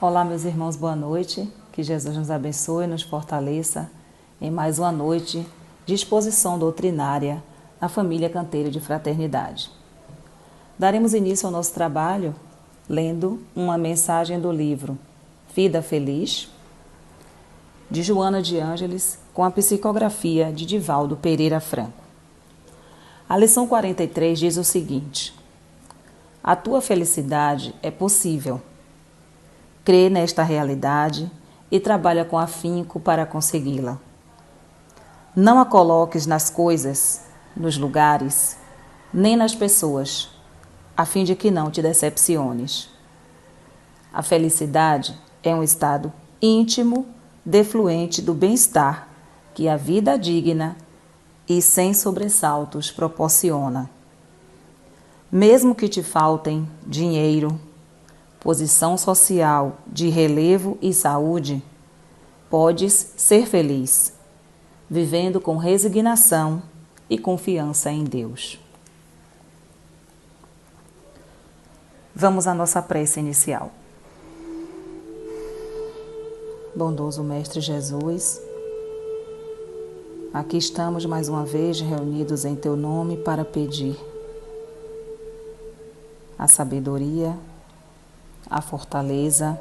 Olá, meus irmãos, boa noite. Que Jesus nos abençoe e nos fortaleça em mais uma noite de exposição doutrinária na família Canteiro de Fraternidade. Daremos início ao nosso trabalho lendo uma mensagem do livro Vida Feliz, de Joana de Ângeles, com a psicografia de Divaldo Pereira Franco. A lição 43 diz o seguinte: a tua felicidade é possível. Crê nesta realidade e trabalha com afinco para consegui-la. Não a coloques nas coisas, nos lugares, nem nas pessoas, a fim de que não te decepciones. A felicidade é um estado íntimo, defluente do bem-estar que a vida digna e sem sobressaltos proporciona. Mesmo que te faltem dinheiro, posição social de relevo e saúde, podes ser feliz, vivendo com resignação e confiança em Deus. Vamos à nossa prece inicial. Bondoso Mestre Jesus, aqui estamos mais uma vez reunidos em Teu nome para pedir a sabedoria, a fortaleza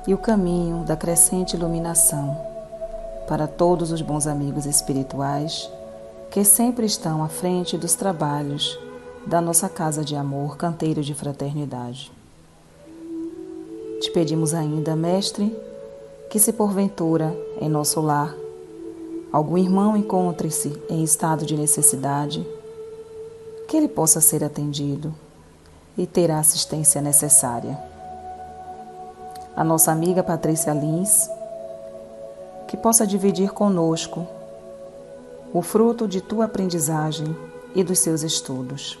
e o caminho da crescente iluminação para todos os bons amigos espirituais que sempre estão à frente dos trabalhos da nossa casa de amor, Canteiro de Fraternidade. Te pedimos ainda, Mestre, que se porventura em nosso lar algum irmão encontre-se em estado de necessidade, que ele possa ser atendido e ter a assistência necessária. A nossa amiga Patrícia Lins, que possa dividir conosco o fruto de tua aprendizagem e dos seus estudos.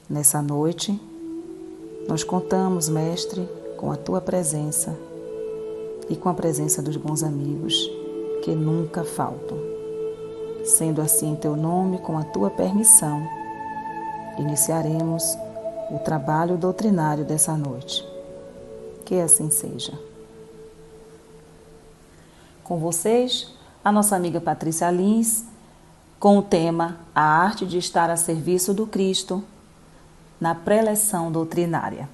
Nessa noite, nós contamos, Mestre, com a tua presença e com a presença dos bons amigos que nunca faltam. Sendo assim, em teu nome, com a tua permissão, iniciaremos o trabalho doutrinário dessa noite. Que assim seja. Com vocês, a nossa amiga Patrícia Lins, com o tema A Arte de Estar a Serviço do Cristo na Preleção Doutrinária.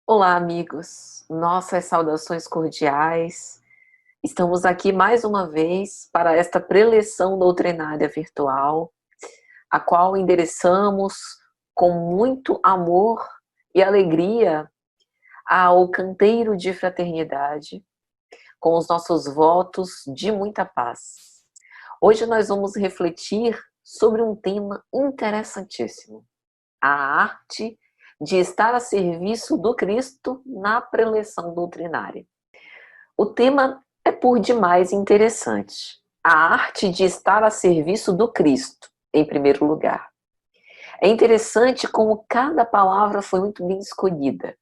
Olá, amigos. Nossas saudações cordiais. Estamos aqui mais uma vez para esta preleção doutrinária virtual, a qual endereçamos com muito amor e alegria ao canteiro de fraternidade, com os nossos votos de muita paz. Hoje nós vamos refletir sobre um tema interessantíssimo: a arte de estar a serviço do Cristo na preleção doutrinária. O tema é por demais interessante. A arte de estar a serviço do Cristo, em primeiro lugar. É interessante como cada palavra foi muito bem escolhida,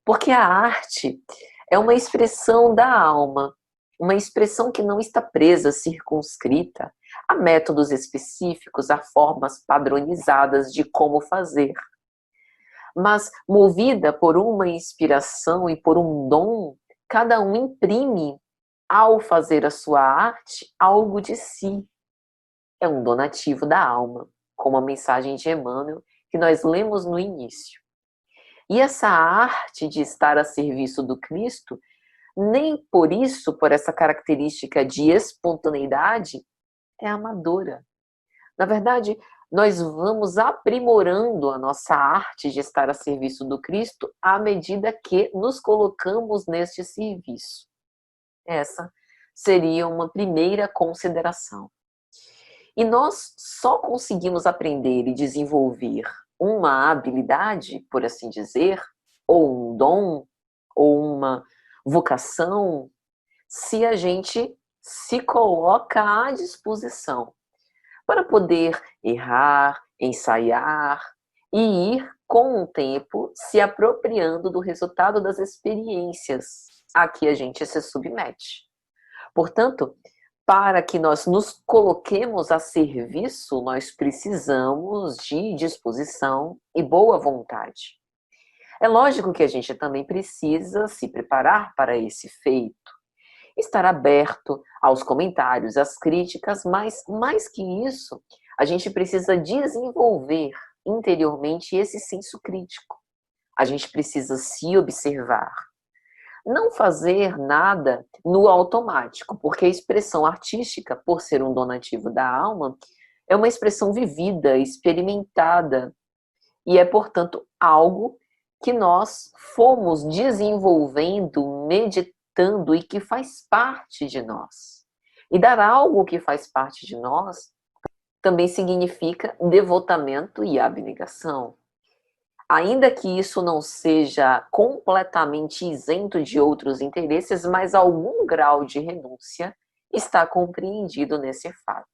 porque a arte é uma expressão da alma, uma expressão que não está presa, circunscrita a métodos específicos, a formas padronizadas de como fazer, mas movida por uma inspiração e por um dom, cada um imprime, ao fazer a sua arte, algo de si. É um donativo da alma, como a mensagem de Emmanuel que nós lemos no início. E essa arte de estar a serviço do Cristo, nem por isso, por essa característica de espontaneidade, é amadora. Na verdade, nós vamos aprimorando a nossa arte de estar a serviço do Cristo à medida que nos colocamos neste serviço. Essa seria uma primeira consideração. E nós só conseguimos aprender e desenvolver uma habilidade, por assim dizer, ou um dom, ou uma vocação, se a gente se coloca à disposição para poder errar, ensaiar e ir, com o tempo, se apropriando do resultado das experiências a que a gente se submete. Portanto, para que nós nos coloquemos a serviço, nós precisamos de disposição e boa vontade. É lógico que a gente também precisa se preparar para esse feito, estar aberto aos comentários, às críticas, mas mais que isso, a gente precisa desenvolver interiormente esse senso crítico. A gente precisa se observar. Não fazer nada no automático, porque a expressão artística, por ser um donativo da alma, é uma expressão vivida, experimentada, e é, portanto, algo que nós fomos desenvolvendo, meditando e que faz parte de nós. E dar algo que faz parte de nós também significa devotamento e abnegação. Ainda que isso não seja completamente isento de outros interesses, mas algum grau de renúncia está compreendido nesse fato.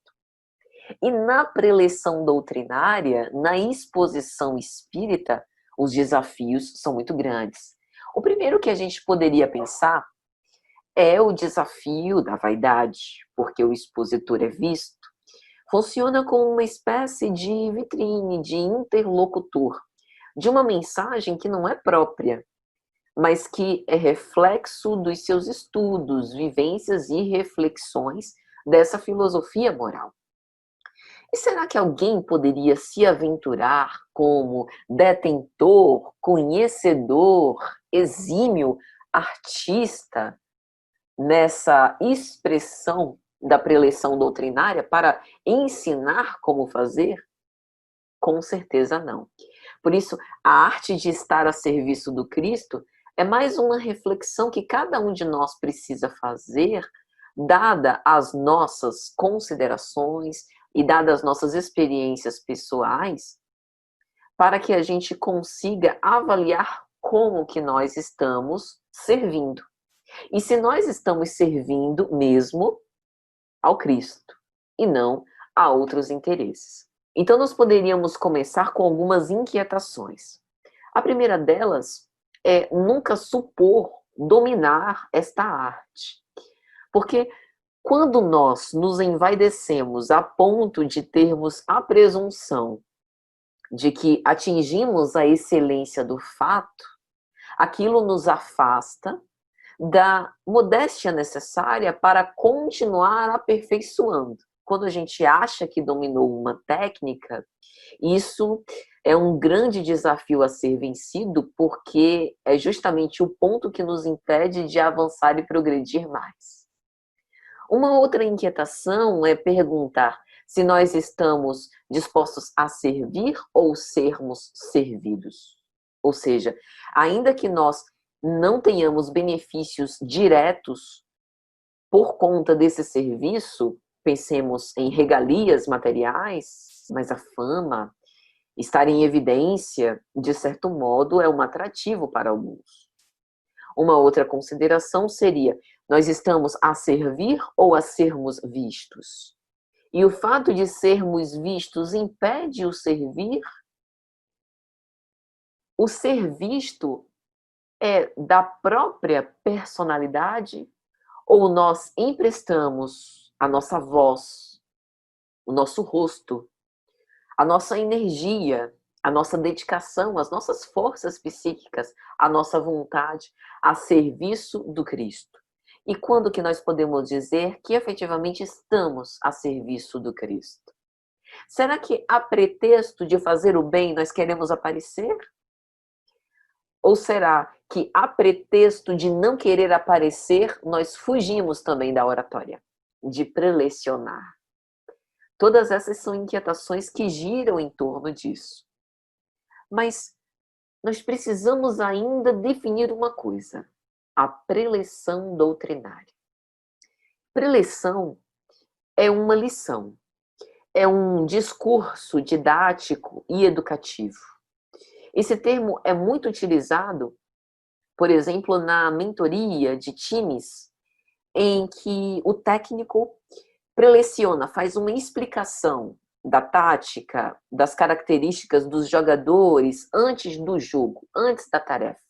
E na preleção doutrinária, na exposição espírita, os desafios são muito grandes. O primeiro que a gente poderia pensar é o desafio da vaidade, porque o expositor é visto. Funciona como uma espécie de vitrine, de interlocutor, de uma mensagem que não é própria, mas que é reflexo dos seus estudos, vivências e reflexões dessa filosofia moral. E será que alguém poderia se aventurar como detentor, conhecedor, exímio, artista nessa expressão da preleção doutrinária para ensinar como fazer? Com certeza não. Por isso, a arte de estar a serviço do Cristo é mais uma reflexão que cada um de nós precisa fazer, dada as nossas considerações e dadas as nossas experiências pessoais, para que a gente consiga avaliar como que nós estamos servindo. E se nós estamos servindo mesmo ao Cristo e não a outros interesses. Então, nós poderíamos começar com algumas inquietações. A primeira delas é nunca supor dominar esta arte. Porque quando nós nos envaidecemos a ponto de termos a presunção de que atingimos a excelência do fato, aquilo nos afasta da modéstia necessária para continuar aperfeiçoando. Quando a gente acha que dominou uma técnica, isso é um grande desafio a ser vencido, porque é justamente o ponto que nos impede de avançar e progredir mais. Uma outra inquietação é perguntar se nós estamos dispostos a servir ou sermos servidos. Ou seja, ainda que nós não tenhamos benefícios diretos por conta desse serviço, pensemos em regalias materiais, mas a fama, estar em evidência, de certo modo, é um atrativo para alguns. Uma outra consideração seria: nós estamos a servir ou a sermos vistos? E o fato de sermos vistos impede o servir? O ser visto é da própria personalidade? Ou nós emprestamos a nossa voz, o nosso rosto, a nossa energia, a nossa dedicação, as nossas forças psíquicas, a nossa vontade a serviço do Cristo? E quando que nós podemos dizer que efetivamente estamos a serviço do Cristo? Será que a pretexto de fazer o bem nós queremos aparecer? Ou será que a pretexto de não querer aparecer nós fugimos também da oratória, de prelecionar? Todas essas são inquietações que giram em torno disso. Mas nós precisamos ainda definir uma coisa: a preleção doutrinária. Preleção é uma lição, é um discurso didático e educativo. Esse termo é muito utilizado, por exemplo, na mentoria de times, em que o técnico preleciona, faz uma explicação da tática, das características dos jogadores antes do jogo, antes da tarefa.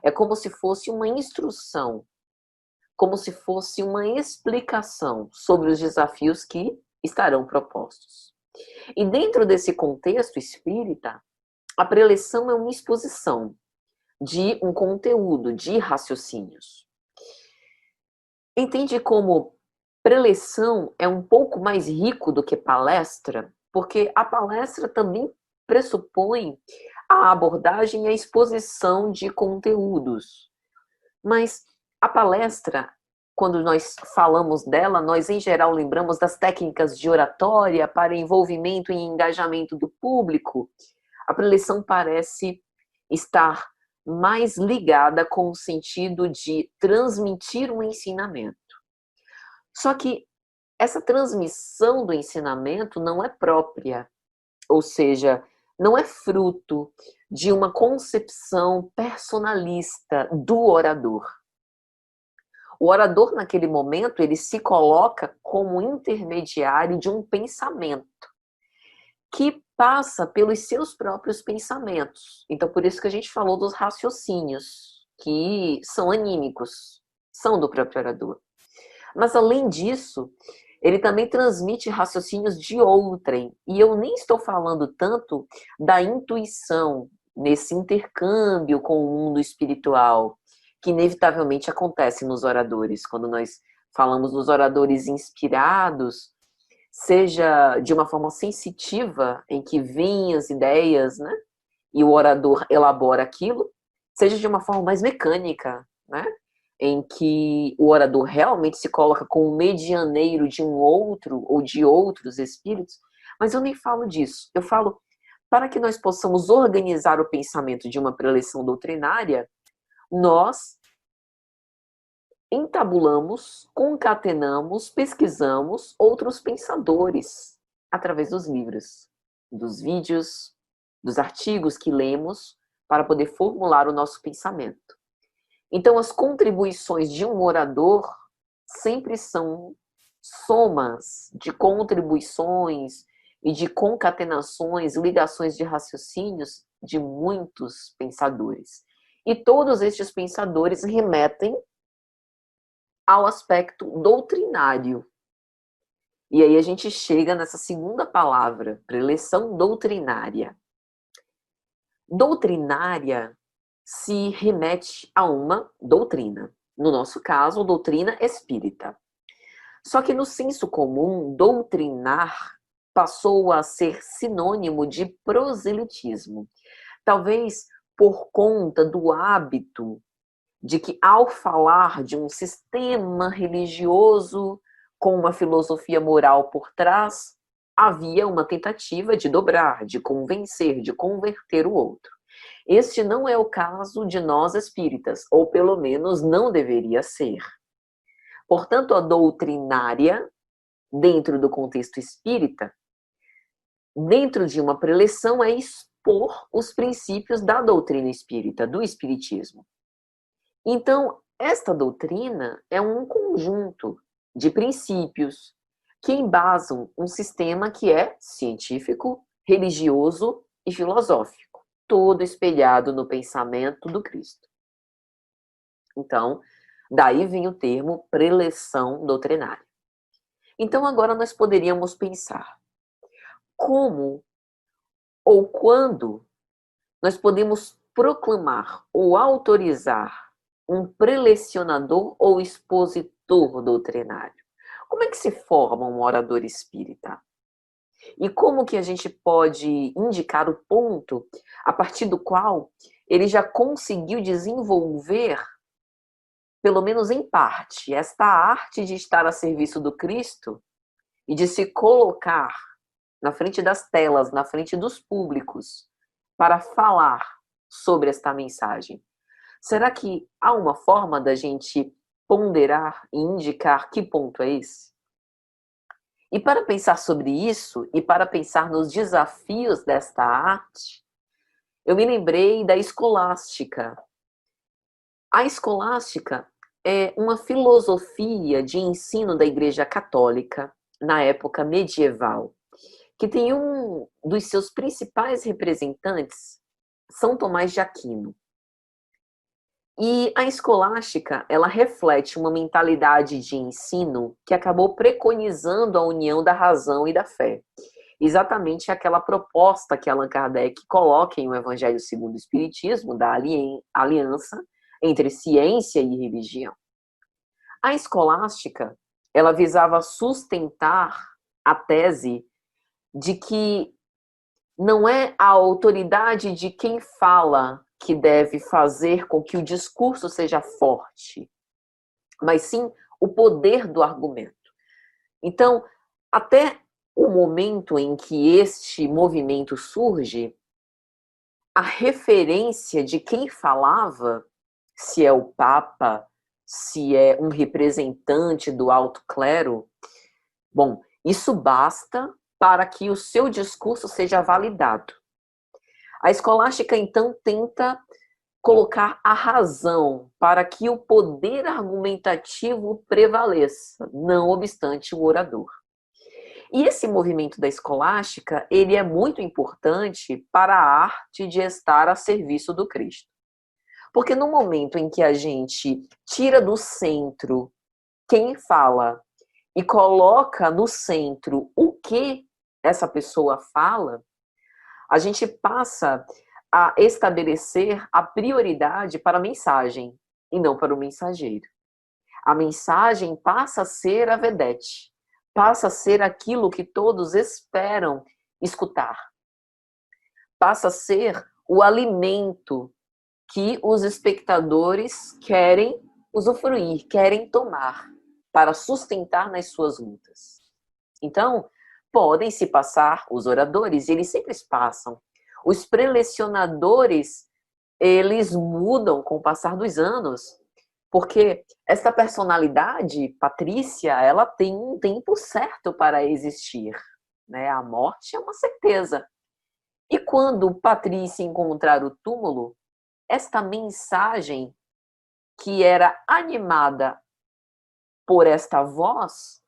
É como se fosse uma instrução como se fosse uma explicação sobre os desafios que estarão propostos. E dentro desse contexto espírita, a preleção é uma exposição de um conteúdo, de raciocínios. Entende como preleção é um pouco mais rico do que palestra? Porque a palestra também pressupõe a abordagem e a exposição de conteúdos. Mas a palestra, quando nós falamos dela, nós em geral lembramos das técnicas de oratória para envolvimento e engajamento do público. A preleção parece estar mais ligada com o sentido de transmitir um ensinamento. Só que essa transmissão do ensinamento não é própria, ou seja, não é fruto de uma concepção personalista do orador. O orador, naquele momento, ele se coloca como intermediário de um pensamento que passa pelos seus próprios pensamentos. Então, por isso que a gente falou dos raciocínios, que são anímicos, são do próprio orador. Mas, além disso, ele também transmite raciocínios de outrem. E eu nem estou falando tanto da intuição nesse intercâmbio com o mundo espiritual, que inevitavelmente acontece nos oradores. Quando nós falamos dos oradores inspirados, seja de uma forma sensitiva, em que vêm as ideias, né? E o orador elabora aquilo, seja de uma forma mais mecânica, né? Em que o orador realmente se coloca como medianeiro de um outro ou de outros espíritos. Mas eu nem falo disso. Eu falo para que nós possamos organizar o pensamento de uma preleção doutrinária, nós entabulamos, concatenamos, pesquisamos outros pensadores através dos livros, dos vídeos, dos artigos que lemos para poder formular o nosso pensamento. Então, as contribuições de um orador sempre são somas de contribuições e de concatenações, ligações de raciocínios de muitos pensadores. E todos estes pensadores remetem ao aspecto doutrinário. E aí a gente chega nessa segunda palavra, preleção doutrinária. Doutrinária se remete a uma doutrina. No nosso caso, doutrina espírita. Só que no senso comum, doutrinar passou a ser sinônimo de proselitismo. Talvez por conta do hábito de que, ao falar de um sistema religioso com uma filosofia moral por trás, havia uma tentativa de dobrar, de convencer, de converter o outro. Este não é o caso de nós espíritas, ou pelo menos não deveria ser. Portanto, a doutrinária, dentro do contexto espírita, dentro de uma preleção, é expor os princípios da doutrina espírita, do espiritismo. Então, esta doutrina é um conjunto de princípios que embasam um sistema que é científico, religioso e filosófico, todo espelhado no pensamento do Cristo. Então, daí vem o termo preleção doutrinária. Então, agora nós poderíamos pensar como ou quando nós podemos proclamar ou autorizar um prelecionador ou expositor doutrinário. Como é que se forma um orador espírita? E como que a gente pode indicar o ponto a partir do qual ele já conseguiu desenvolver, pelo menos em parte, esta arte de estar a serviço do Cristo e de se colocar na frente das telas, na frente dos públicos, para falar sobre esta mensagem? Será que há uma forma da gente ponderar e indicar que ponto é esse? E para pensar sobre isso, e para pensar nos desafios desta arte, eu me lembrei da escolástica. A escolástica é uma filosofia de ensino da Igreja Católica na época medieval, que tem um dos seus principais representantes, São Tomás de Aquino. E a escolástica, ela reflete uma mentalidade de ensino que acabou preconizando a união da razão e da fé. Exatamente aquela proposta que Allan Kardec coloca em O Evangelho segundo o Espiritismo, da aliança entre ciência e religião. A escolástica, ela visava sustentar a tese de que não é a autoridade de quem fala que deve fazer com que o discurso seja forte, mas sim o poder do argumento. Então, até o momento em que este movimento surge, a referência de quem falava, se é o Papa, se é um representante do alto clero, bom, isso basta para que o seu discurso seja validado. A escolástica, então, tenta colocar a razão para que o poder argumentativo prevaleça, não obstante o orador. E esse movimento da escolástica, ele é muito importante para a arte de estar a serviço do Cristo. Porque no momento em que a gente tira do centro quem fala e coloca no centro o que essa pessoa fala, a gente passa a estabelecer a prioridade para a mensagem e não para o mensageiro. A mensagem passa a ser a vedete, passa a ser aquilo que todos esperam escutar. Passa a ser o alimento que os espectadores querem usufruir, querem tomar para sustentar nas suas lutas. Então, podem se passar os oradores, e eles sempre passam. Os prelecionadores, eles mudam com o passar dos anos, porque essa personalidade, Patrícia, ela tem um tempo certo para existir, né? A morte é uma certeza. E quando Patrícia encontrar o túmulo, esta mensagem que era animada por esta voz,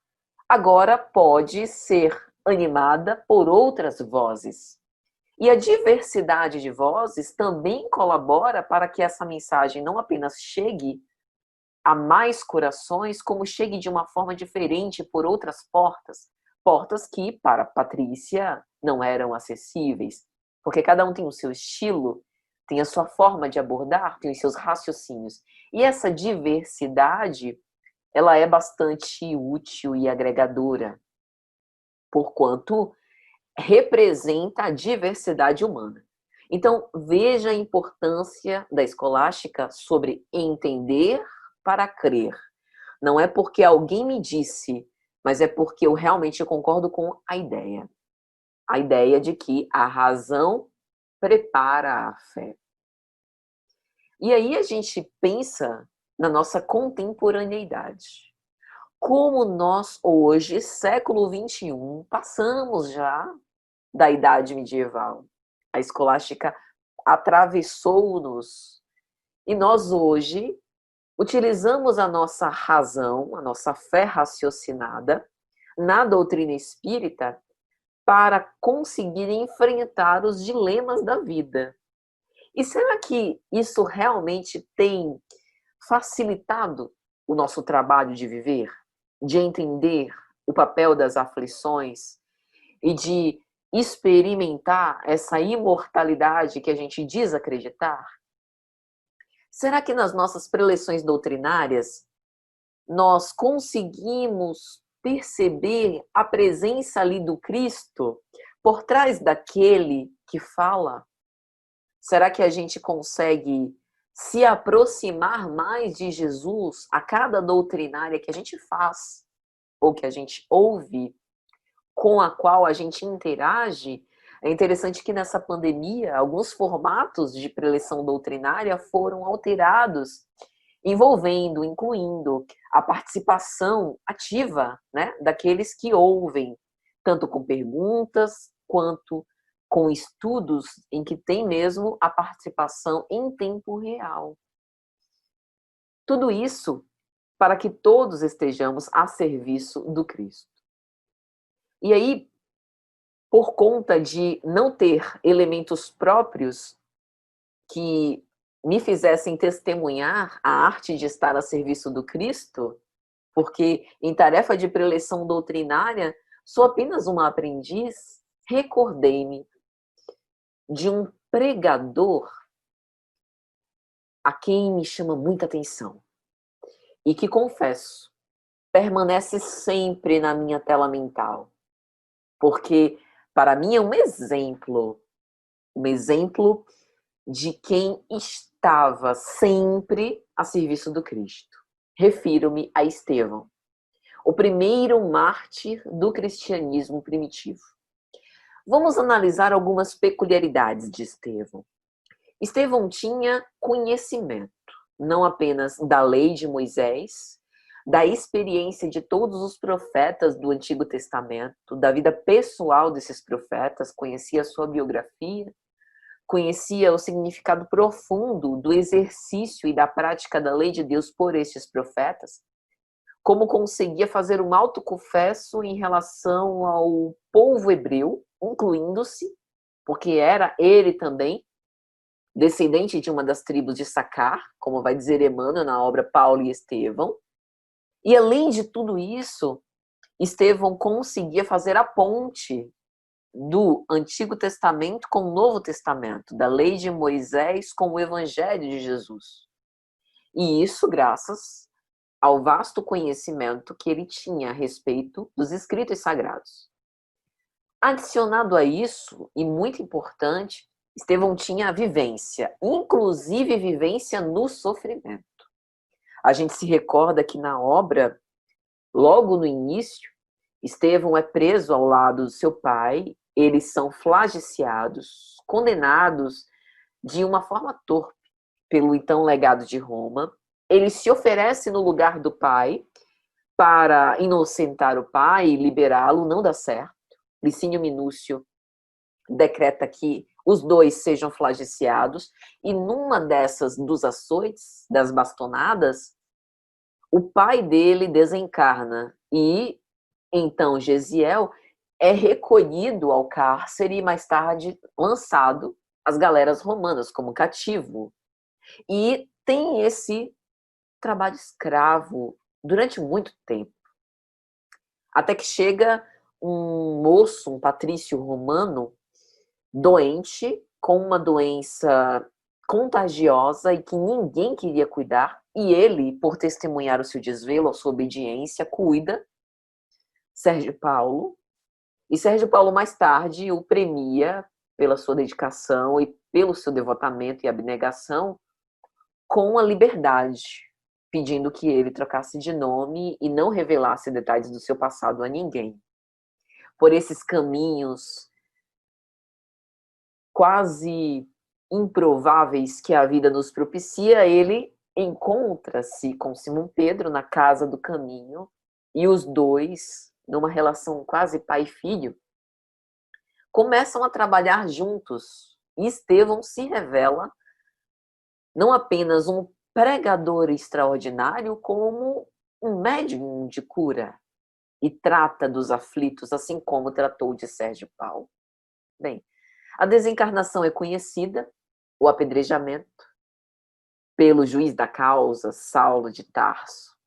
agora pode ser animada por outras vozes. E a diversidade de vozes também colabora para que essa mensagem não apenas chegue a mais corações, como chegue de uma forma diferente por outras portas, portas que para Patrícia não eram acessíveis, porque cada um tem o seu estilo, tem a sua forma de abordar, tem os seus raciocínios. E essa diversidade, ela é bastante útil e agregadora, porquanto representa a diversidade humana. Então, veja a importância da escolástica sobre entender para crer. Não é porque alguém me disse, mas é porque eu realmente concordo com a ideia. A ideia de que a razão prepara a fé. E aí a gente pensa na nossa contemporaneidade. Como nós hoje, século XXI, passamos já da idade medieval. A escolástica atravessou-nos. E nós hoje utilizamos a nossa razão, a nossa fé raciocinada na doutrina espírita para conseguir enfrentar os dilemas da vida. E será que isso realmente tem facilitado o nosso trabalho de viver, de entender o papel das aflições e de experimentar essa imortalidade que a gente diz acreditar? Será que nas nossas preleções doutrinárias nós conseguimos perceber a presença ali do Cristo por trás daquele que fala? Será que a gente consegue se aproximar mais de Jesus a cada doutrinária que a gente faz ou que a gente ouve, com a qual a gente interage? É interessante que nessa pandemia, alguns formatos de preleção doutrinária foram alterados, envolvendo, incluindo a participação ativa, né, daqueles que ouvem, tanto com perguntas quanto com estudos em que tem mesmo a participação em tempo real. Tudo isso para que todos estejamos a serviço do Cristo. E aí, por conta de não ter elementos próprios que me fizessem testemunhar a arte de estar a serviço do Cristo, porque em tarefa de preleção doutrinária sou apenas uma aprendiz, recordei-me de um pregador a quem me chama muita atenção e que, confesso, permanece sempre na minha tela mental, porque para mim é um exemplo de quem estava sempre a serviço do Cristo. Refiro-me a Estevão, o primeiro mártir do cristianismo primitivo. Vamos analisar algumas peculiaridades de Estevão. Estevão tinha conhecimento, não apenas da lei de Moisés, da experiência de todos os profetas do Antigo Testamento, da vida pessoal desses profetas, conhecia a sua biografia, conhecia o significado profundo do exercício e da prática da lei de Deus por estes profetas, como conseguia fazer um autoconfesso em relação ao povo hebreu, incluindo-se, porque era ele também descendente de uma das tribos de Sacar, como vai dizer Emmanuel na obra Paulo e Estevão. E além de tudo isso, Estevão conseguia fazer a ponte do Antigo Testamento com o Novo Testamento, da lei de Moisés com o Evangelho de Jesus. E isso graças ao vasto conhecimento que ele tinha a respeito dos escritos sagrados. Adicionado a isso, e muito importante, Estevão tinha a vivência, inclusive vivência no sofrimento. A gente se recorda que na obra, logo no início, Estevão é preso ao lado do seu pai, eles são flagiciados, condenados de uma forma torpe pelo então legado de Roma. Ele se oferece no lugar do pai para inocentar o pai e liberá-lo, não dá certo. Licínio Minúcio decreta que os dois sejam flagiciados, e numa dos açoites, das bastonadas, o pai dele desencarna, e então Gesiel é recolhido ao cárcere e mais tarde lançado às galeras romanas como cativo. E tem esse trabalho escravo durante muito tempo. Até que chega um moço, um patrício romano, doente, com uma doença contagiosa e que ninguém queria cuidar, e ele, por testemunhar o seu desvelo, a sua obediência, cuida Sérgio Paulo, e Sérgio Paulo mais tarde o premia pela sua dedicação e pelo seu devotamento e abnegação com a liberdade, pedindo que ele trocasse de nome e não revelasse detalhes do seu passado a ninguém. Por esses caminhos quase improváveis que a vida nos propicia, ele encontra-se com Simão Pedro na casa do caminho, e os dois, numa relação quase pai e filho, começam a trabalhar juntos. E Estevão se revela não apenas um pregador extraordinário, como um médium de cura, e trata dos aflitos, assim como tratou de Sérgio Paulo. Bem, a desencarnação é conhecida, o apedrejamento, pelo juiz da causa, Saulo de Tarso.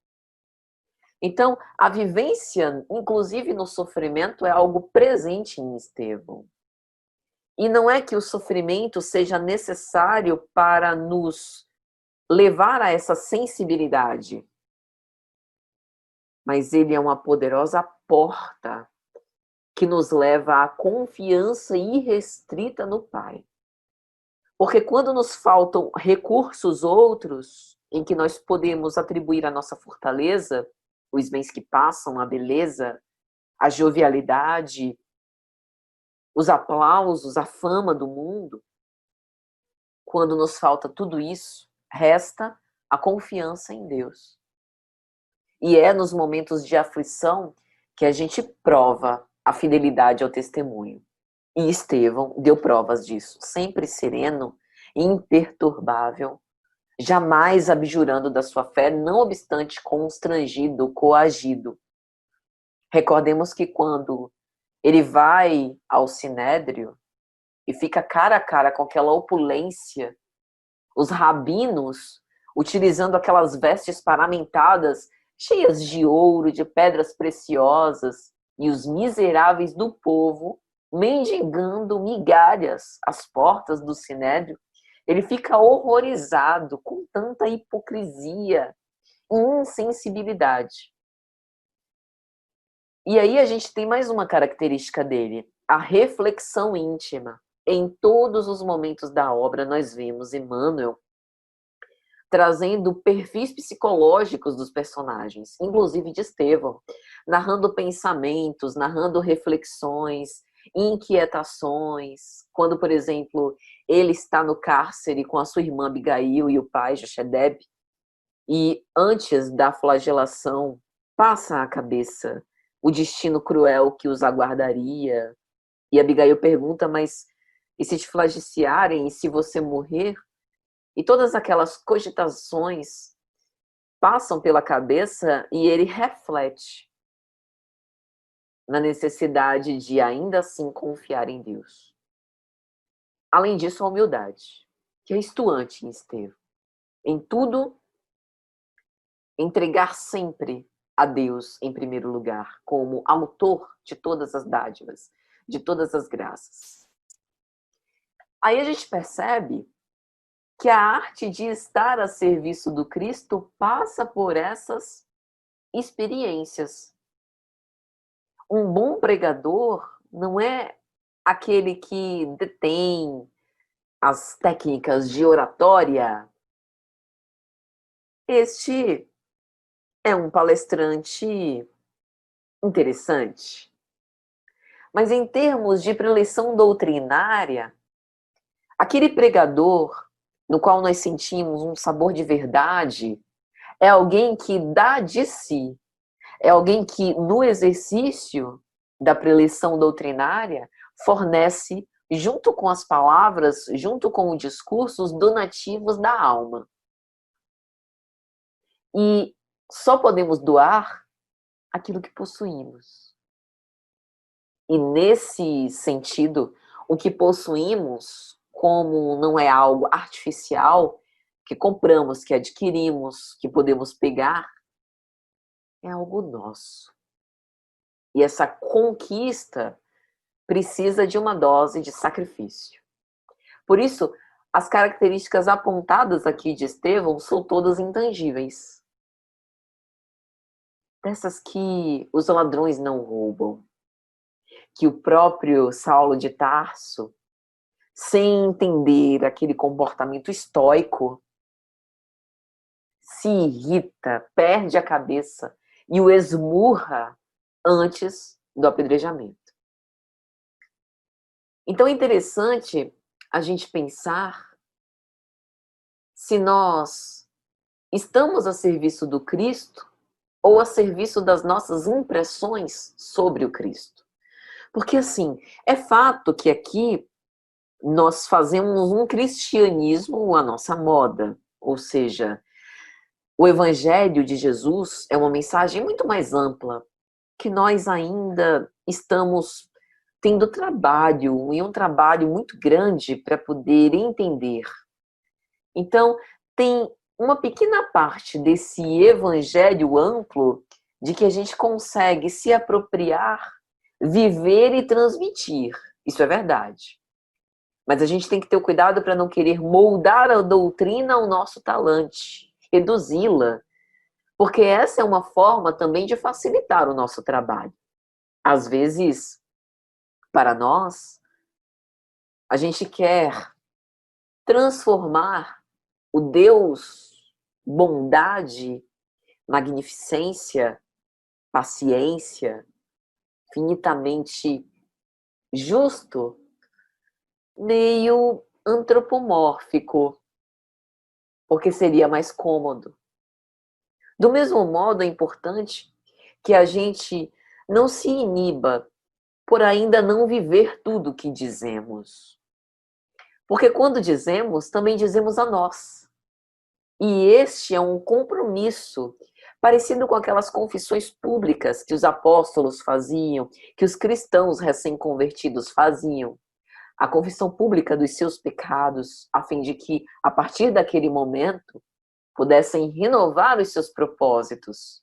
Então, a vivência, inclusive no sofrimento, é algo presente em Estevão. E não é que o sofrimento seja necessário para nos levar a essa sensibilidade, mas ele é uma poderosa porta que nos leva à confiança irrestrita no Pai. Porque quando nos faltam recursos outros em que nós podemos atribuir a nossa fortaleza, os bens que passam, a beleza, a jovialidade, os aplausos, a fama do mundo, quando nos falta tudo isso, resta a confiança em Deus. E é nos momentos de aflição que a gente prova a fidelidade ao testemunho. E Estevão deu provas disso, sempre sereno, imperturbável, jamais abjurando da sua fé, não obstante constrangido, coagido. Recordemos que quando ele vai ao Sinédrio e fica cara a cara com aquela opulência, os rabinos, utilizando aquelas vestes paramentadas, cheias de ouro, de pedras preciosas, e os miseráveis do povo, mendigando migalhas às portas do sinédrio, ele fica horrorizado com tanta hipocrisia e insensibilidade. E aí a gente tem mais uma característica dele, a reflexão íntima. Em todos os momentos da obra, nós vemos Emmanuel trazendo perfis psicológicos dos personagens, inclusive de Estevão, narrando pensamentos, narrando reflexões, inquietações. Quando, por exemplo, ele está no cárcere com a sua irmã Abigail e o pai Jochebed, e antes da flagelação, passa à cabeça o destino cruel que os aguardaria. E Abigail pergunta, mas e se te flagiciarem, e se você morrer? E todas aquelas cogitações passam pela cabeça e ele reflete na necessidade de ainda assim confiar em Deus. Além disso, a humildade, que é estuante em Estevão. Em tudo, entregar sempre a Deus em primeiro lugar, como autor de todas as dádivas, de todas as graças. Aí a gente percebe que a arte de estar a serviço do Cristo passa por essas experiências. Um bom pregador não é aquele que detém as técnicas de oratória. Este é um palestrante interessante. Mas em termos de preleção doutrinária, aquele pregador no qual nós sentimos um sabor de verdade é alguém que dá de si, é alguém que, no exercício da preleção doutrinária, fornece, junto com as palavras, junto com o discurso, os donativos da alma. E só podemos doar aquilo que possuímos. E nesse sentido, o que possuímos, como não é algo artificial, que compramos, que adquirimos, que podemos pegar, é algo nosso. E essa conquista precisa de uma dose de sacrifício. Por isso, as características apontadas aqui de Estevão são todas intangíveis. Dessas que os ladrões não roubam, que o próprio Saulo de Tarso, sem entender aquele comportamento estoico, se irrita, perde a cabeça e o esmurra antes do apedrejamento. Então é interessante a gente pensar se nós estamos a serviço do Cristo ou a serviço das nossas impressões sobre o Cristo. Porque, assim, é fato que aqui nós fazemos um cristianismo à nossa moda, ou seja, o Evangelho de Jesus é uma mensagem muito mais ampla, que nós ainda estamos tendo trabalho, e um trabalho muito grande para poder entender. Então, tem uma pequena parte desse evangelho amplo de que a gente consegue se apropriar, viver e transmitir. Isso é verdade. Mas a gente tem que ter o cuidado para não querer moldar a doutrina ao nosso talante, reduzi-la, porque essa é uma forma também de facilitar o nosso trabalho. Às vezes, para nós, a gente quer transformar o Deus, bondade, magnificência, paciência, infinitamente justo, meio antropomórfico, porque seria mais cômodo. Do mesmo modo, é importante que a gente não se iniba por ainda não viver tudo o que dizemos. Porque quando dizemos, também dizemos a nós. E este é um compromisso parecido com aquelas confissões públicas que os apóstolos faziam, que os cristãos recém-convertidos faziam. a confissão pública dos seus pecados, a fim de que, a partir daquele momento, pudessem renovar os seus propósitos.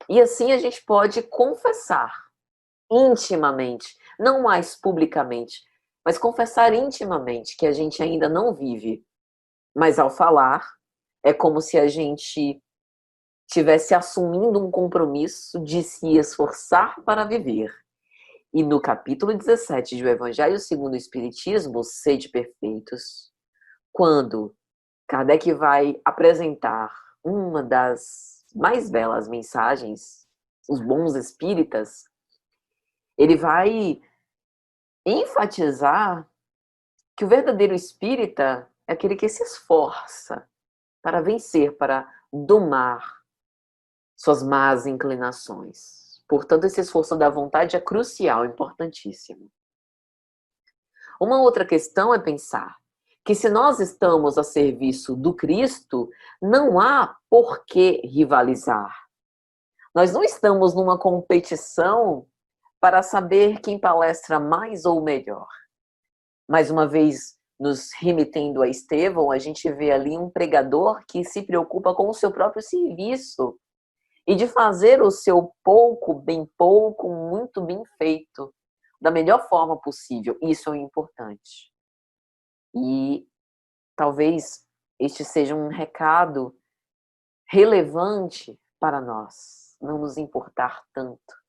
E assim a gente pode confessar intimamente, não mais publicamente, mas confessar intimamente que a gente ainda não vive. Mas ao falar, é como se a gente tivesse assumindo um compromisso de se esforçar para viver. E no capítulo 17 do Evangelho segundo o Espiritismo, Sede Perfeitos, quando Kardec vai apresentar uma das mais belas mensagens, os bons espíritas, ele vai enfatizar que o verdadeiro espírita é aquele que se esforça para vencer, para domar suas más inclinações. Portanto, esse esforço da vontade é crucial, importantíssimo. Uma outra questão é pensar que se nós estamos a serviço do Cristo, não há por que rivalizar. Nós não estamos numa competição para saber quem palestra mais ou melhor. Mais uma vez, nos remetendo a Estevão, a gente vê ali um pregador que se preocupa com o seu próprio serviço e de fazer o seu pouco, muito bem feito, da melhor forma possível. Isso é o importante. E talvez este seja um recado relevante para nós, não nos importar tanto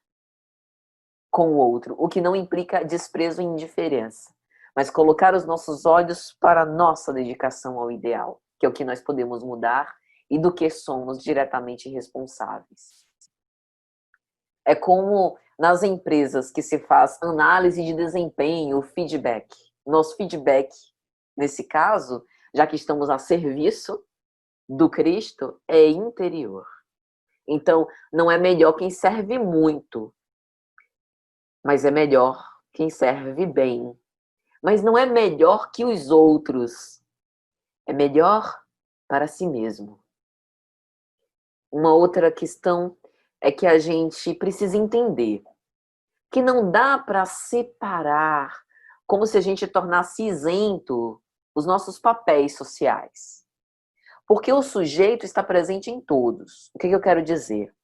com o outro, o que não implica desprezo e indiferença, mas colocar os nossos olhos para a nossa dedicação ao ideal, que é o que nós podemos mudar e do que somos diretamente responsáveis. É como nas empresas que se faz análise de desempenho, feedback. Nosso feedback, nesse caso, já que estamos a serviço do Cristo, é interior. Então, não é melhor quem serve muito, mas é melhor quem serve bem. Mas não é melhor que os outros, é melhor para si mesmo. Uma outra questão é que a gente precisa entender que não dá para separar, como se a gente tornasse isento os nossos papéis sociais. Porque o sujeito está presente em todos. O que eu quero dizer?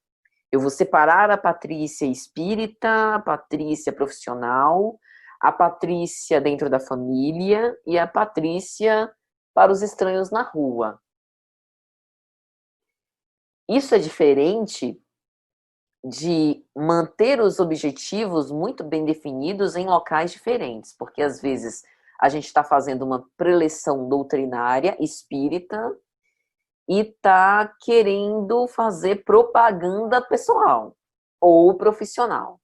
Eu vou separar a Patrícia espírita, a Patrícia profissional, a Patrícia dentro da família e a Patrícia para os estranhos na rua. Isso é diferente de manter os objetivos muito bem definidos em locais diferentes, porque às vezes a gente está fazendo uma preleção doutrinária espírita e está querendo fazer propaganda pessoal ou profissional.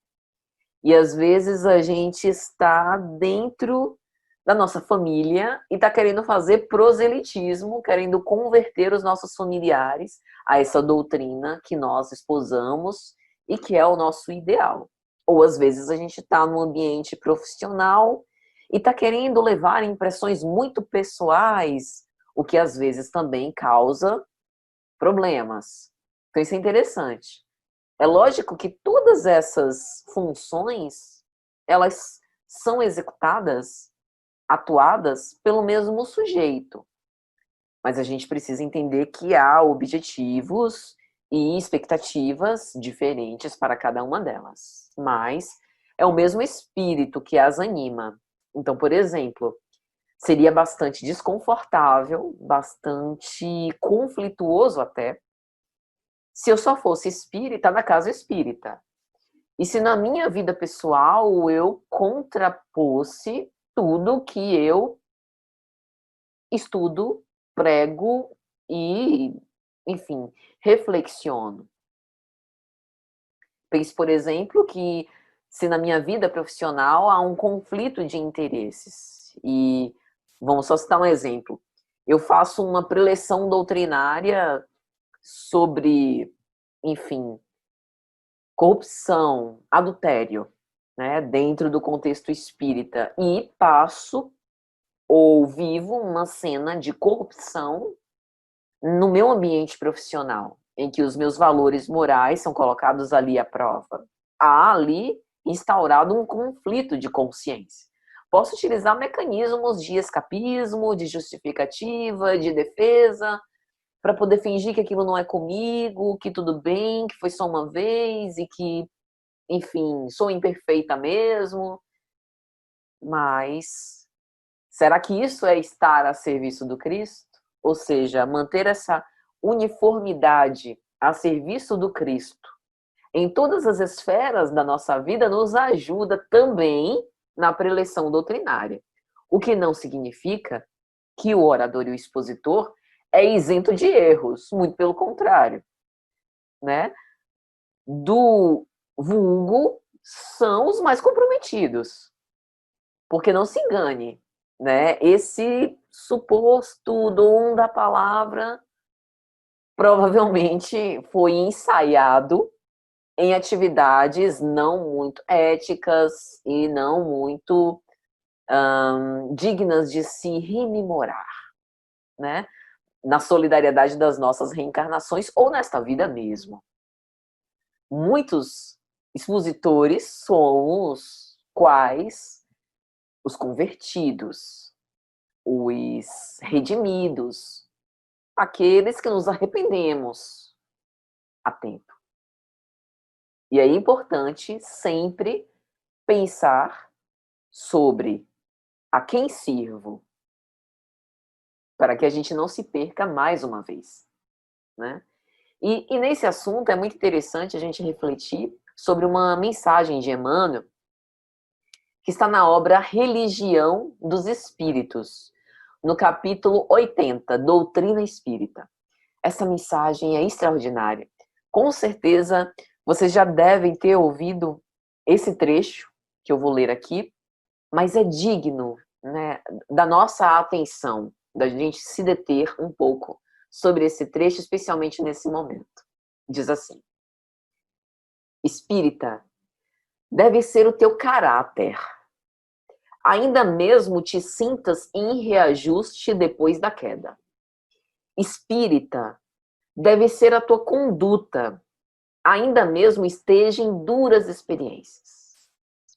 E às vezes a gente está dentro da nossa família e está querendo fazer proselitismo, querendo converter os nossos familiares a essa doutrina que nós esposamos e que é o nosso ideal. Ou às vezes a gente está num ambiente profissional e está querendo levar impressões muito pessoais, o que às vezes também causa problemas. Então isso é interessante. É lógico que todas essas funções, elas são executadas, atuadas pelo mesmo sujeito. Mas a gente precisa entender que há objetivos e expectativas diferentes para cada uma delas. Mas é o mesmo espírito que as anima. Então, por exemplo, seria bastante desconfortável, bastante conflituoso até, se eu só fosse espírita na casa espírita. E se na minha vida pessoal eu contrapôsse tudo que eu estudo, prego e, enfim, reflexiono. Pense, por exemplo, que se na minha vida profissional há um conflito de interesses. E vamos só citar um exemplo. Eu faço uma preleção doutrinária sobre, enfim, corrupção, adultério, né, dentro do contexto espírita, e passo ou vivo uma cena de corrupção no meu ambiente profissional, em que os meus valores morais são colocados ali à prova. Há ali instaurado um conflito de consciência. Posso utilizar mecanismos de escapismo, de justificativa, de defesa, para poder fingir que aquilo não é comigo, que tudo bem, que foi só uma vez e que, enfim, sou imperfeita mesmo. Mas será que isso é estar a serviço do Cristo? Ou seja, manter essa uniformidade a serviço do Cristo em todas as esferas da nossa vida nos ajuda também na preleção doutrinária. O que não significa que o orador e o expositor é isento de erros, muito pelo contrário, né? Do vulgo são os mais comprometidos. Porque não se engane, né? Esse suposto dom da palavra provavelmente foi ensaiado em atividades não muito éticas e não muito dignas de se rememorar, né? Na solidariedade das nossas reencarnações ou nesta vida mesmo. Muitos expositores somos quais os convertidos, os redimidos, aqueles que nos arrependemos a tempo. E é importante sempre pensar sobre a quem sirvo, para que a gente não se perca mais uma vez, né? E nesse assunto é muito interessante a gente refletir sobre uma mensagem de Emmanuel que está na obra Religião dos Espíritos, no capítulo 80, Doutrina Espírita. Essa mensagem é extraordinária. Com certeza, vocês já devem ter ouvido esse trecho que eu vou ler aqui, mas é digno, né, da nossa atenção, da gente se deter um pouco sobre esse trecho, especialmente nesse momento. Diz assim: Espírita, deve ser o teu caráter, ainda mesmo te sintas em reajuste depois da queda. Espírita, deve ser a tua conduta, ainda mesmo esteja em duras experiências.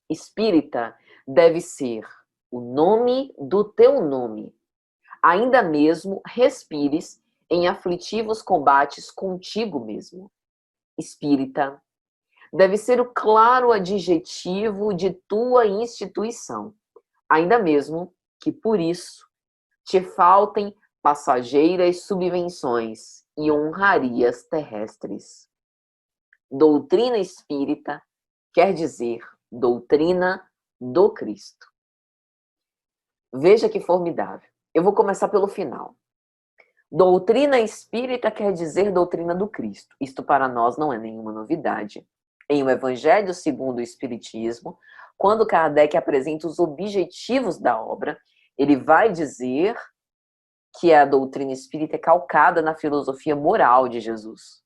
Espírita, deve ser o nome do teu nome, ainda mesmo respires em aflitivos combates contigo mesmo. Espírita, deve ser o claro adjetivo de tua instituição, ainda mesmo que por isso te faltem passageiras subvenções e honrarias terrestres. Doutrina espírita quer dizer doutrina do Cristo. Veja que formidável. Eu vou começar pelo final. Doutrina espírita quer dizer doutrina do Cristo. Isto para nós não é nenhuma novidade. Em O Evangelho segundo o Espiritismo, quando Kardec apresenta os objetivos da obra, ele vai dizer que a doutrina espírita é calcada na filosofia moral de Jesus.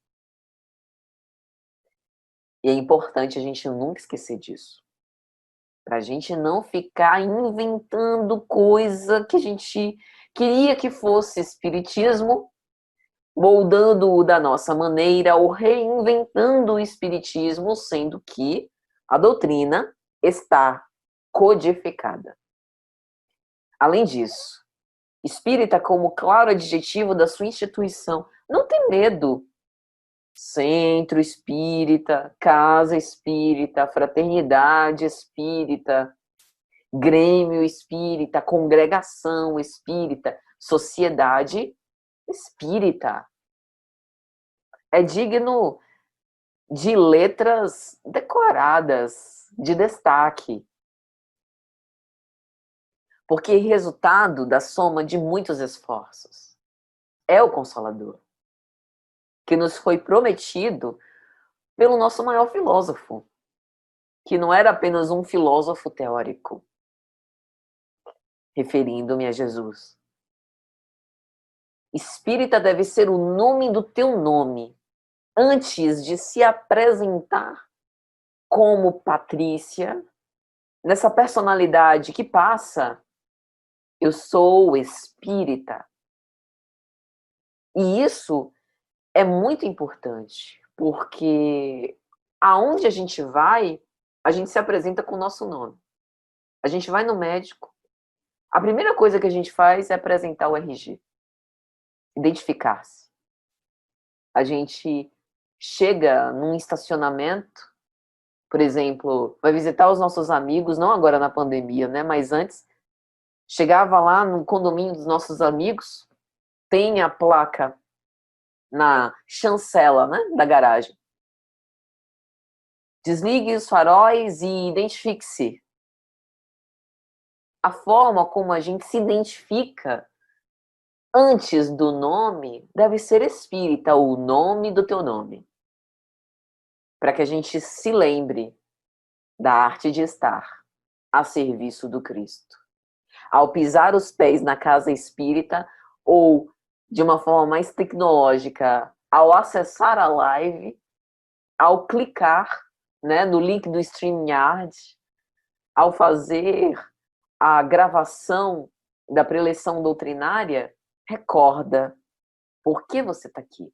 E é importante a gente nunca esquecer disso. Para a gente não ficar inventando coisa que a gente queria que fosse espiritismo, moldando-o da nossa maneira ou reinventando o espiritismo, sendo que a doutrina está codificada. Além disso, espírita como claro adjetivo da sua instituição, não tem medo. Centro espírita, casa espírita, fraternidade espírita, grêmio espírita, congregação espírita, sociedade espírita. É digno de letras decoradas, de destaque. Porque é resultado da soma de muitos esforços. É o Consolador, que nos foi prometido pelo nosso maior filósofo, que não era apenas um filósofo teórico, referindo-me a Jesus. Espírita deve ser o nome do teu nome, antes de se apresentar como Patrícia, nessa personalidade que passa, eu sou espírita. E isso é muito importante, porque aonde a gente vai, a gente se apresenta com o nosso nome. A gente vai no médico, a primeira coisa que a gente faz é apresentar o RG, identificar-se. A gente chega num estacionamento, por exemplo, vai visitar os nossos amigos, não agora na pandemia, né? Mas antes, chegava lá no condomínio dos nossos amigos, tem a placa na chancela, né, da garagem. Desligue os faróis e identifique-se. A forma como a gente se identifica antes do nome deve ser espírita, o nome do teu nome. Para que a gente se lembre da arte de estar a serviço do Cristo. Ao pisar os pés na casa espírita, ou de uma forma mais tecnológica, ao acessar a live, ao clicar, né, no link do StreamYard, ao fazer a gravação da preleção doutrinária, recorda por que você está aqui.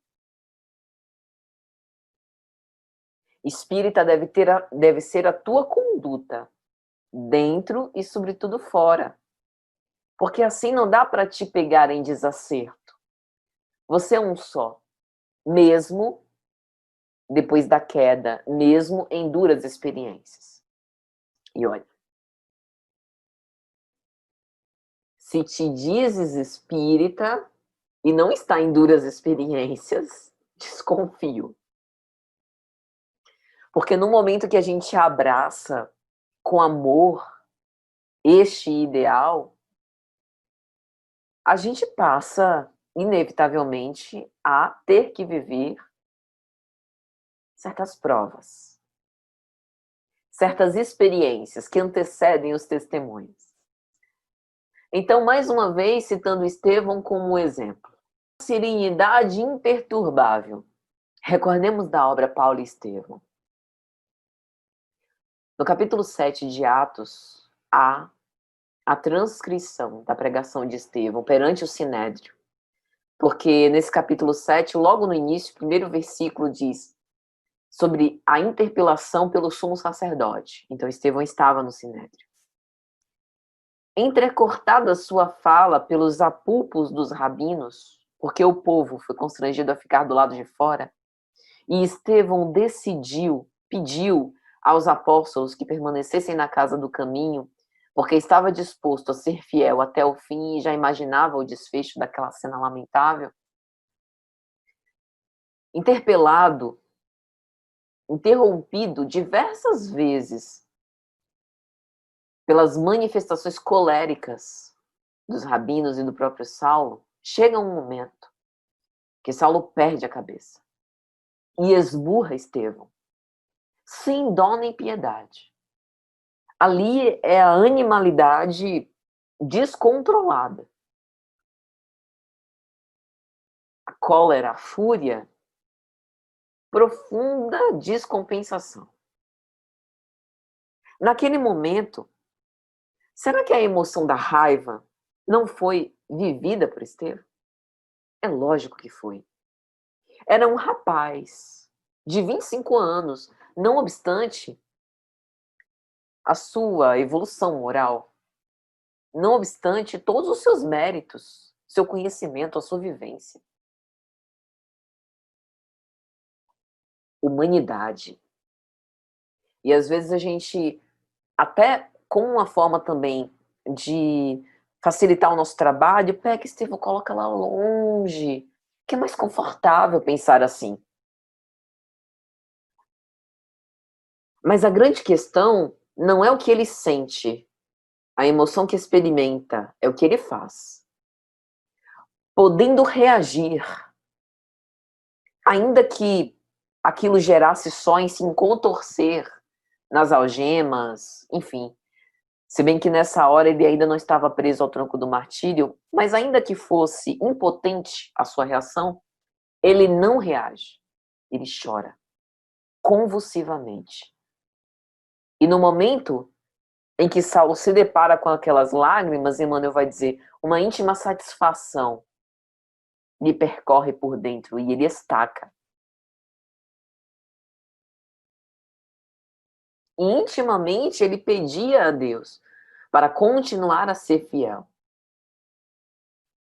Espírita deve ser a tua conduta, dentro e sobretudo fora. Porque assim não dá para te pegar em desacerto. Você é um só, mesmo depois da queda, mesmo em duras experiências. E olha, se te dizes espírita e não está em duras experiências, desconfio. Porque no momento que a gente abraça com amor este ideal, a gente passa, inevitavelmente, a ter que viver certas provas, certas experiências que antecedem os testemunhos. Então, mais uma vez, citando Estevão como exemplo. Serenidade imperturbável. Recordemos da obra Paulo e Estevão. No capítulo 7 de Atos, há a transcrição da pregação de Estevão perante o Sinédrio. Porque nesse capítulo 7, logo no início, o primeiro versículo diz sobre a interpelação pelo sumo sacerdote. Então, Estevão estava no Sinédrio. Entrecortada sua fala pelos apulpos dos rabinos, porque o povo foi constrangido a ficar do lado de fora, e Estevão pediu aos apóstolos que permanecessem na casa do caminho, porque estava disposto a ser fiel até o fim e já imaginava o desfecho daquela cena lamentável. Interpelado, interrompido diversas vezes pelas manifestações coléricas dos rabinos e do próprio Saulo, chega um momento que Saulo perde a cabeça e esburra Estevão, sem dó nem piedade. Ali é a animalidade descontrolada. A cólera, a fúria, profunda descompensação. Naquele momento, será que a emoção da raiva não foi vivida por Estevão? É lógico que foi. Era um rapaz de 25 anos, não obstante a sua evolução moral, não obstante todos os seus méritos, seu conhecimento, a sua vivência. Humanidade. E às vezes a gente, até com uma forma também de facilitar o nosso trabalho, pega Estevão, coloca lá longe, que é mais confortável pensar assim. Mas a grande questão não é o que ele sente, a emoção que experimenta, é o que ele faz. Podendo reagir, ainda que aquilo gerasse só em se contorcer nas algemas, enfim. Se bem que nessa hora ele ainda não estava preso ao tronco do martírio, mas ainda que fosse impotente a sua reação, ele não reage. Ele chora convulsivamente. E no momento em que Saulo se depara com aquelas lágrimas, Emmanuel vai dizer, uma íntima satisfação lhe percorre por dentro e ele estaca. E intimamente ele pedia a Deus para continuar a ser fiel,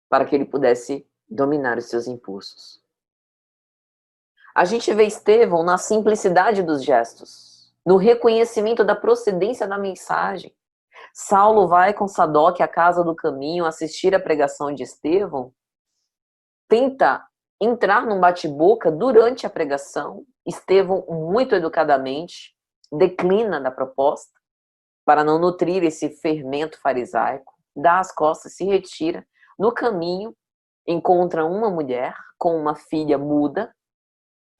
para que ele pudesse dominar os seus impulsos. A gente vê Estevão na simplicidade dos gestos, no reconhecimento da procedência da mensagem. Saulo vai com Sadoc à casa do caminho assistir a pregação de Estevão, tenta entrar num bate-boca durante a pregação. Estevão, muito educadamente, declina da proposta para não nutrir esse fermento farisaico, dá as costas, se retira. No caminho, encontra uma mulher com uma filha muda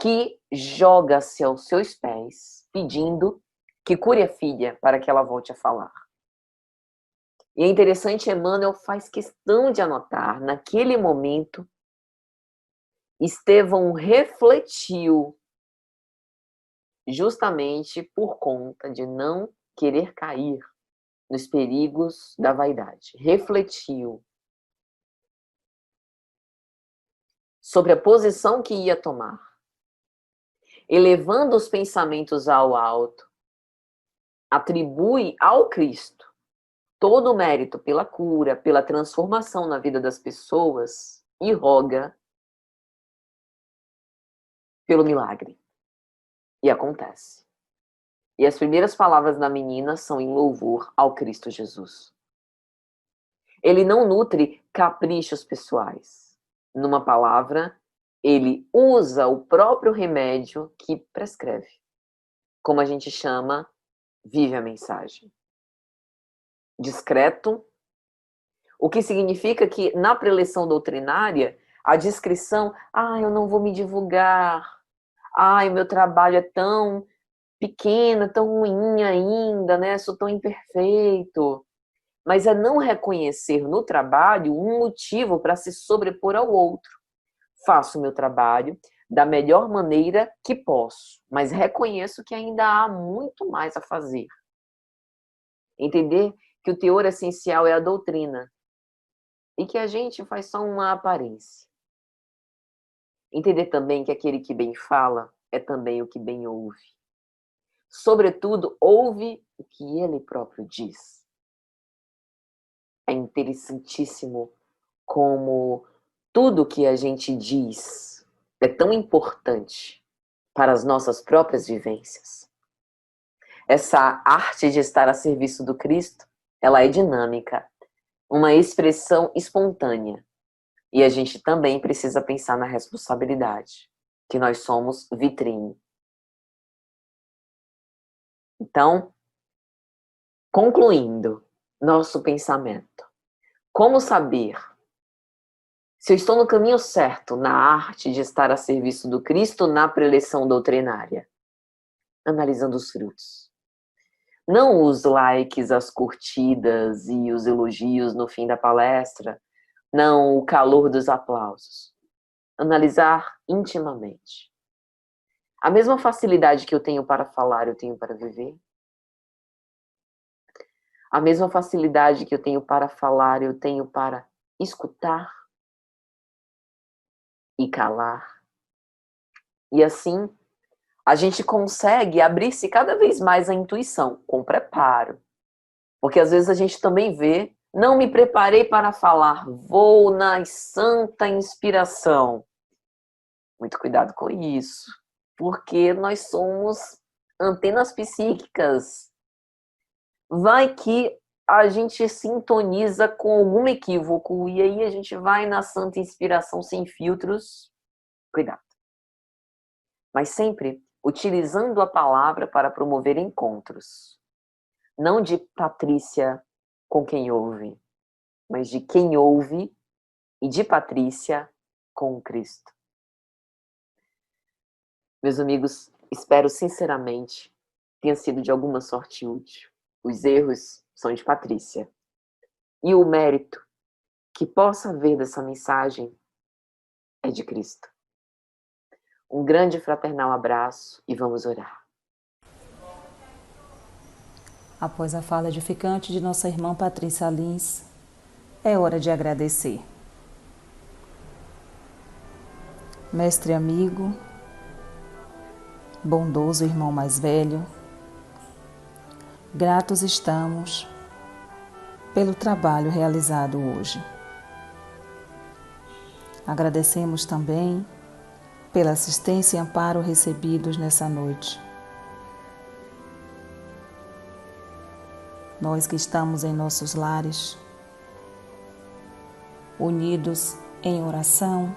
que joga-se aos seus pés, pedindo que cure a filha para que ela volte a falar. E é interessante, Emmanuel faz questão de anotar, naquele momento, Estevão refletiu justamente por conta de não querer cair nos perigos da vaidade. Refletiu sobre a posição que ia tomar, elevando os pensamentos ao alto, atribui ao Cristo todo o mérito pela cura, pela transformação na vida das pessoas e roga pelo milagre. E acontece. E as primeiras palavras da menina são em louvor ao Cristo Jesus. Ele não nutre caprichos pessoais. Numa palavra, ele usa o próprio remédio que prescreve. Como a gente chama, vive a mensagem. Discreto, o que significa que na preleção doutrinária, a discrição, eu não vou me divulgar, o meu trabalho é tão pequeno, tão ruim ainda, né? Sou tão imperfeito. Mas é não reconhecer no trabalho um motivo para se sobrepor ao outro. Faço o meu trabalho da melhor maneira que posso, mas reconheço que ainda há muito mais a fazer. Entender que o teor essencial é a doutrina e que a gente faz só uma aparência. Entender também que aquele que bem fala é também o que bem ouve. Sobretudo, ouve o que ele próprio diz. É interessantíssimo como tudo que a gente diz é tão importante para as nossas próprias vivências. Essa arte de estar a serviço do Cristo, ela é dinâmica, uma expressão espontânea. E a gente também precisa pensar na responsabilidade, que nós somos vitrine. Então, concluindo nosso pensamento, como saber se eu estou no caminho certo na arte de estar a serviço do Cristo na preleção doutrinária? Analisando os frutos. Não os likes, as curtidas e os elogios no fim da palestra, não o calor dos aplausos. Analisar intimamente. A mesma facilidade que eu tenho para falar, eu tenho para viver? A mesma facilidade que eu tenho para falar, eu tenho para escutar e calar. E assim, a gente consegue abrir-se cada vez mais à intuição, com preparo. Porque às vezes a gente também vê, não me preparei para falar, vou na santa inspiração. Muito cuidado com isso, porque nós somos antenas psíquicas. Vai que a gente sintoniza com algum equívoco e aí a gente vai na santa inspiração sem filtros. Cuidado. Mas sempre utilizando a palavra para promover encontros. Não de Patrícia com quem ouve, mas de quem ouve e de Patrícia com o Cristo. Meus amigos, espero sinceramente tenha sido de alguma sorte útil. Os erros são de Patrícia. E o mérito que possa haver dessa mensagem é de Cristo. Um grande e fraternal abraço e vamos orar. Após a fala edificante de nossa irmã Patrícia Lins, é hora de agradecer. Mestre amigo, bondoso irmão mais velho, Gratos estamos pelo trabalho realizado hoje. Agradecemos também pela assistência e amparo recebidos nessa noite. Nós que estamos em nossos lares, unidos em oração,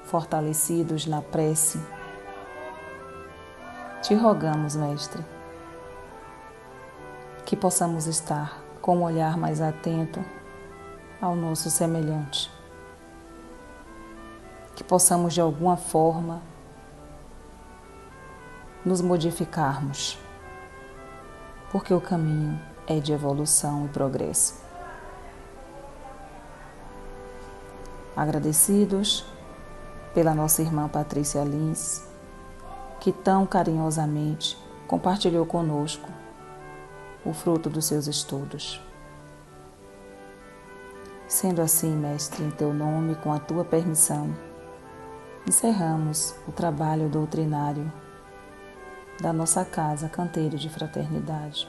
fortalecidos na prece, te rogamos, Mestre, que possamos estar com um olhar mais atento ao nosso semelhante, que possamos de alguma forma nos modificarmos, porque o caminho é de evolução e progresso. Agradecidos pela nossa irmã Patrícia Lins, que tão carinhosamente compartilhou conosco o fruto dos seus estudos. Sendo assim, Mestre, em teu nome, com a tua permissão, encerramos o trabalho doutrinário da nossa casa Canteiro de Fraternidade.